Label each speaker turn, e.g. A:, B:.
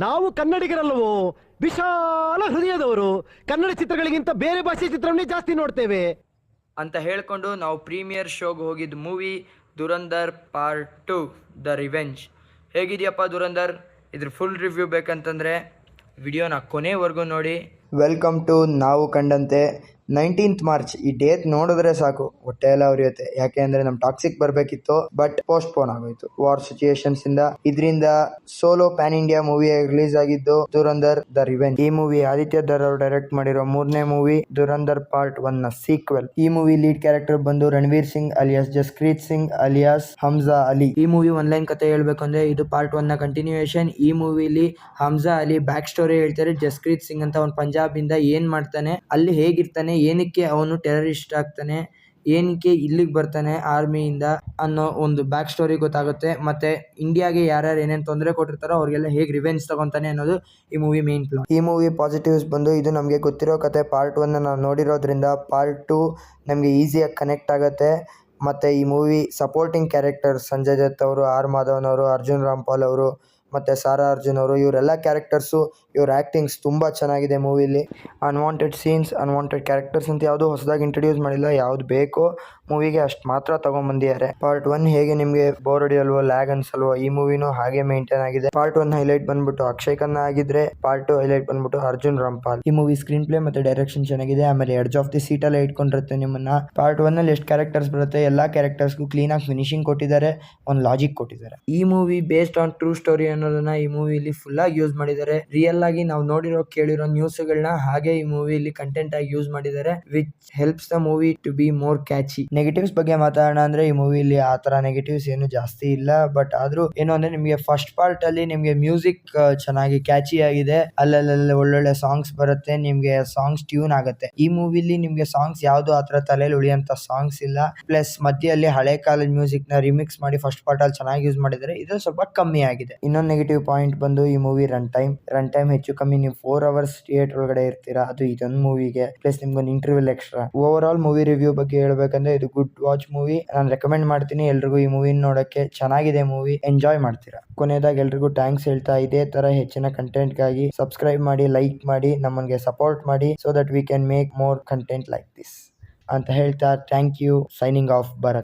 A: ನಾವು ಕನ್ನಡಿಗರಲ್ಲವೋ, ವಿಶಾಲ ಹೃದಯದವರು. ಕನ್ನಡ ಚಿತ್ರಗಳಿಗಿಂತ ಬೇರೆ ಭಾಷೆ ಚಿತ್ರವನ್ನೇ ಜಾಸ್ತಿ ನೋಡ್ತೇವೆ
B: ಅಂತ ಹೇಳ್ಕೊಂಡು ನಾವು ಪ್ರೀಮಿಯರ್ ಶೋಗೆ ಹೋಗಿದ್ದು ಮೂವಿ ದುರಂದರ್ ಪಾರ್ಟ್ 2 ದ ರಿವೆಂಜ್. ಹೇಗಿದೆಯಪ್ಪ ದುರಂದರ್? ಇದ್ರ ಫುಲ್ ರಿವ್ಯೂ ಬೇಕಂತಂದರೆ ವಿಡಿಯೋನ ಕೊನೆವರೆಗೂ ನೋಡಿ.
C: ವೆಲ್ಕಮ್ ಟು ನಾವು ಕಂಡಂತೆ. 19th ಮಾರ್ಚ್ ಈ ಡೇಟ್ ನೋಡಿದ್ರೆ ಸಾಕು ಹೊಟ್ಟೆ ಎಲ್ಲ ಉರಿಯುತ್ತೆ. ಯಾಕೆ ಅಂದ್ರೆ ನಮ್ ಟಾಕ್ಸಿಕ್ ಬರ್ಬೇಕಿತ್ತು, ಬಟ್ ಪೋಸ್ಟ್ಪೋನ್ ಆಗೋಯ್ತು ವಾರ್ ಸಿಚುಯೇಷನ್ಸ್ ಇಂದ. ಇದರಿಂದ solo PAN India movie release ಆಗಿದ್ದು ದುರಂದರ್ ದ ರಿವೆಂಜ್. ಈ ಮೂವಿ ಆದಿತ್ಯ ಧರ್ ಅವರು ಡೈರೆಕ್ಟ್ ಮಾಡಿರೋ 3ನೇ ಮೂವಿ, ದುರಂದರ್ ಪಾರ್ಟ್ 1 ನ ಸೀಕ್ವೆಲ್. ಈ ಮೂವಿ ಲೀಡ್ ಕ್ಯಾರೆಕ್ಟರ್ ಬಂದು ರಣವೀರ್ ಸಿಂಗ್ ಅಲಿಯಾಸ್ ಜಸ್ಕ್ರೀತ್ ಸಿಂಗ್ ಅಲಿಯಾಸ್ ಹಮ್ಜಾ ಅಲಿ. ಈ ಮೂವಿ ಒನ್ಲೈನ್ ಕತೆ ಹೇಳ್ಬೇಕು ಅಂದ್ರೆ ಇದು ಪಾರ್ಟ್ 1 ನ ಕಂಟಿನ್ಯೂಯೇಷನ್. ಈ ಮೂವಿಲಿ ಹಮ್ಜಾ ಅಲಿ ಬ್ಯಾಕ್ ಸ್ಟೋರಿ ಹೇಳ್ತಾರೆ. ಜಸ್ಕ್ರೀತ್ ಸಿಂಗ್ ಅಂತ ಅವ್ನು ಪಂಜಾಬ್ ಇಂದ ಏನ್ ಮಾಡ್ತಾನೆ, ಅಲ್ಲಿ ಹೇಗಿರ್ತಾನೆ, ಏನಕ್ಕೆ ಅವನು ಟೆರರಿಸ್ಟ್ ಆಗ್ತಾನೆ, ಏನಕ್ಕೆ ಇಲ್ಲಿಗೆ ಬರ್ತಾನೆ ಆರ್ಮಿಯಿಂದ ಅನ್ನೋ ಒಂದು ಬ್ಯಾಕ್ ಸ್ಟೋರಿ ಗೊತ್ತಾಗುತ್ತೆ. ಮತ್ತೆ ಇಂಡಿಯಾಗೆ ಯಾರ್ಯಾರು ಏನೇನು ತೊಂದರೆ ಕೊಟ್ಟಿರ್ತಾರೋ ಅವ್ರಿಗೆಲ್ಲ ಹೇಗೆ ರಿವೆಂಜ್ ತಗೊಂತಾನೆ ಅನ್ನೋದು ಈ ಮೂವಿ ಮೇನ್ ಪ್ಲಾಟ್. ಈ ಮೂವಿ ಪಾಸಿಟಿವ್ಸ್ ಬಂದು ಇದು ನಮಗೆ ಗೊತ್ತಿರೋ ಕತೆ. ಪಾರ್ಟ್ 1 ನಾವು ನೋಡಿರೋದ್ರಿಂದ ಪಾರ್ಟ್ 2 ನಮಗೆ ಈಸಿಯಾಗಿ ಕನೆಕ್ಟ್ ಆಗುತ್ತೆ. ಮತ್ತು ಈ movie supporting character Sanjay Dutt ಅವರು, ಆರ್ ಮಾಧವನ್ ಅವರು, ಅರ್ಜುನ್ ರಾಮ್ಪಾಲ್ ಅವರು ಮತ್ತು ಸಾರಾ ಅರ್ಜುನ್ ಅವರು, ಇವರೆಲ್ಲ ಕ್ಯಾರೆಕ್ಟರ್ಸು, ಇವ್ರ ಆ್ಯಕ್ಟಿಂಗ್ಸ್ ತುಂಬ ಚೆನ್ನಾಗಿದೆ ಮೂವಿಲಿ. ಅನ್ವಾಂಟೆಡ್ ಸೀನ್ಸ್, ಅನ್ವಾಂಟೆಡ್ ಕ್ಯಾರೆಕ್ಟರ್ಸ್ ಅಂತ ಯಾವುದೂ ಹೊಸದಾಗಿ ಇಂಟ್ರೊಡ್ಯೂಸ್ ಮಾಡಿಲ್ಲ. ಯಾವ್ದು ಬೇಕೋ ಮೂವಿಗೆ ಅಷ್ಟು ಮಾತ್ರ ತೊಗೊಂಬಂದಿದ್ದಾರೆ. ಪಾರ್ಟ್ 1 ಹೇಗೆ ನಿಮಗೆ ಬೋರ್ ಹೊಡಿಯಲ್ವೋ, ಲ್ಯಾಗ್ ಅನ್ಸಲ್ವೋ, ಈ ಮೂವಿನೂ ಹಾಗೆ ಮೇಂಟೈನ್ ಆಗಿದೆ. ಪಾರ್ಟ್ 1 ಹೈಲೈಟ್ ಬಂದ್ಬಿಟ್ಟು ಅಕ್ಷಯ್ ಖನ್ನಾ ಆಗಿದ್ರೆ, ಪಾರ್ಟ್ 2 ಹೈಲೈಟ್ ಬಂದ್ಬಿಟ್ಟು ಅರ್ಜುನ್ ರಾಮ್ಪಾಲ್. ಈ ಮೂವಿ ಸ್ಕ್ರೀನ್ ಪ್ಲೇ ಮತ್ತು ಡೈರೆಕ್ಷನ್ ಚೆನ್ನಾಗಿದೆ. ಆಮೇಲೆ ಎಡ್ಜ್ ಆಫ್ ದಿ ಸೀಟ್ ಅಲ್ಲೇ ಇಟ್ಕೊಂಡಿರುತ್ತೆ ನಿಮ್ಮನ್ನ. ಪಾರ್ಟ್ 1 ನಲ್ಲಿ ಎಷ್ಟು ಕ್ಯಾರೆಕ್ಟರ್ಸ್ ಬರುತ್ತೆ, ಎಲ್ಲಾ ಕ್ಯಾರೆಕ್ಟರ್ಸ್ಗೂ ಕ್ಲೀನ್ ಆಗಿ ಫಿನಿಶಿಂಗ್ ಕೊಟ್ಟಿದ್ದಾರೆ, ಒಂದು ಲಾಜಿಕ್ ಕೊಟ್ಟಿದ್ದಾರೆ. ಈ movie based on true story ಅನ್ನೋದನ್ನ ಈ ಮೂವಿಲಿ ಫುಲ್ ಆಗಿ ಯೂಸ್ ಮಾಡಿದ್ದಾರೆ. ರಿಯಲ್ ಆಗಿ ನಾವು ನೋಡಿರೋ ಕೇಳಿರೋ ನ್ಯೂಸ್ಗಳನ್ನ ಹಾಗೆ ಈ ಮೂವಿಲಿ ಕಂಟೆಂಟ್ ಆಗಿ ಯೂಸ್ ಮಾಡಿದ್ದಾರೆ, which helps the movie to be more catchy. Negatives ಬಗ್ಗೆ ಮಾತಾಡೋಣ ಅಂದ್ರೆ ಈ ಮೂವಿಲಿ ಆ ತರ ನೆಗೆಟಿವ್ಸ್ ಏನು ಜಾಸ್ತಿ ಇಲ್ಲ. ಬಟ್ ಆದ್ರೂ ಏನು ಅಂದ್ರೆ ನಿಮಗೆ ಫಸ್ಟ್ ಪಾರ್ಟ್ ಅಲ್ಲಿ ನಿಮ್ಗೆ ಮ್ಯೂಸಿಕ್ ಚೆನ್ನಾಗಿ ಕ್ಯಾಚಿ ಆಗಿದೆ. ಅಲ್ಲಲ್ಲಿ ಒಳ್ಳೊಳ್ಳೆ ಸಾಂಗ್ಸ್ ಬರುತ್ತೆ, ನಿಮ್ಗೆ ಸಾಂಗ್ಸ್ ಟ್ಯೂನ್ ಆಗುತ್ತೆ. ಈ ಮೂವಿಲಿ ನಿಮ್ಗೆ ಸಾಂಗ್ಸ್ ಯಾವ್ದು ಆತರ ತಲೆಯಲ್ಲಿ ಉಳಿಯಂತ ಸಾಂಗ್ಸ್ ಇಲ್ಲ. ಪ್ಲಸ್ ಮಧ್ಯದಲ್ಲಿ ಹಳೆ ಕಾಲದ ಮ್ಯೂಸಿಕ್ ನ ರಿಮಿಕ್ಸ್ ಮಾಡಿ ಫಸ್ಟ್ ಪಾರ್ಟ್ ಅಲ್ಲಿ ಚೆನ್ನಾಗಿ ಯೂಸ್ ಮಾಡಿದ್ದಾರೆ. ಇದು ಸ್ವಲ್ಪ ಕಮ್ಮಿ ಆಗಿದೆ. ಇನ್ನೊಂದು ನೆಗೆಟಿವ್ ಪಾಯಿಂಟ್ ಬಂದು ಈ ಮೂವಿ ರನ್ ಟೈಮ್ ಹೆಚ್ಚು ಕಮ್ಮಿ ನೀವು 4 hours ಥಿಯೇಟರ್ ಒಳಗಡೆ ಇರ್ತೀರಾ, ಅದು ಇದೊಂದು ಮೂವಿಗೆ. ಪ್ಲಸ್ ನಿಮ್ಗೊಂದು interval extra. Over all movie review ಬಗ್ಗೆ ಹೇಳ್ಬೇಕಂದ್ರೆ ಇದು ಗುಡ್ ವಾಚ್ ಮೂವಿ. ನಾನು ರೆಕಮೆಂಡ್ ಮಾಡ್ತೀನಿ ಎಲ್ರಿಗೂ ಈ ಮೂವಿ ನೋಡಕ್ಕೆ. ಚೆನ್ನಾಗಿದೆ ಮೂವಿ, ಎಂಜಾಯ್ ಮಾಡ್ತೀರಾ. ಕೊನೆಯದಾಗಿ ಎಲ್ರಿಗೂ ಥ್ಯಾಂಕ್ಸ್ ಹೇಳ್ತಾ, ಇದೇ ತರ ಹೆಚ್ಚಿನ ಕಂಟೆಂಟ್ ಗಾಗಿ ಸಬ್ಸ್ಕ್ರೈಬ್ ಮಾಡಿ, ಲೈಕ್ ಮಾಡಿ, ನಮ್ಮನ್ಗೆ ಸಪೋರ್ಟ್ ಮಾಡಿ, so that we can make more content like this ಅಂತ ಹೇಳ್ತಾ thank you. Signing off Bharat.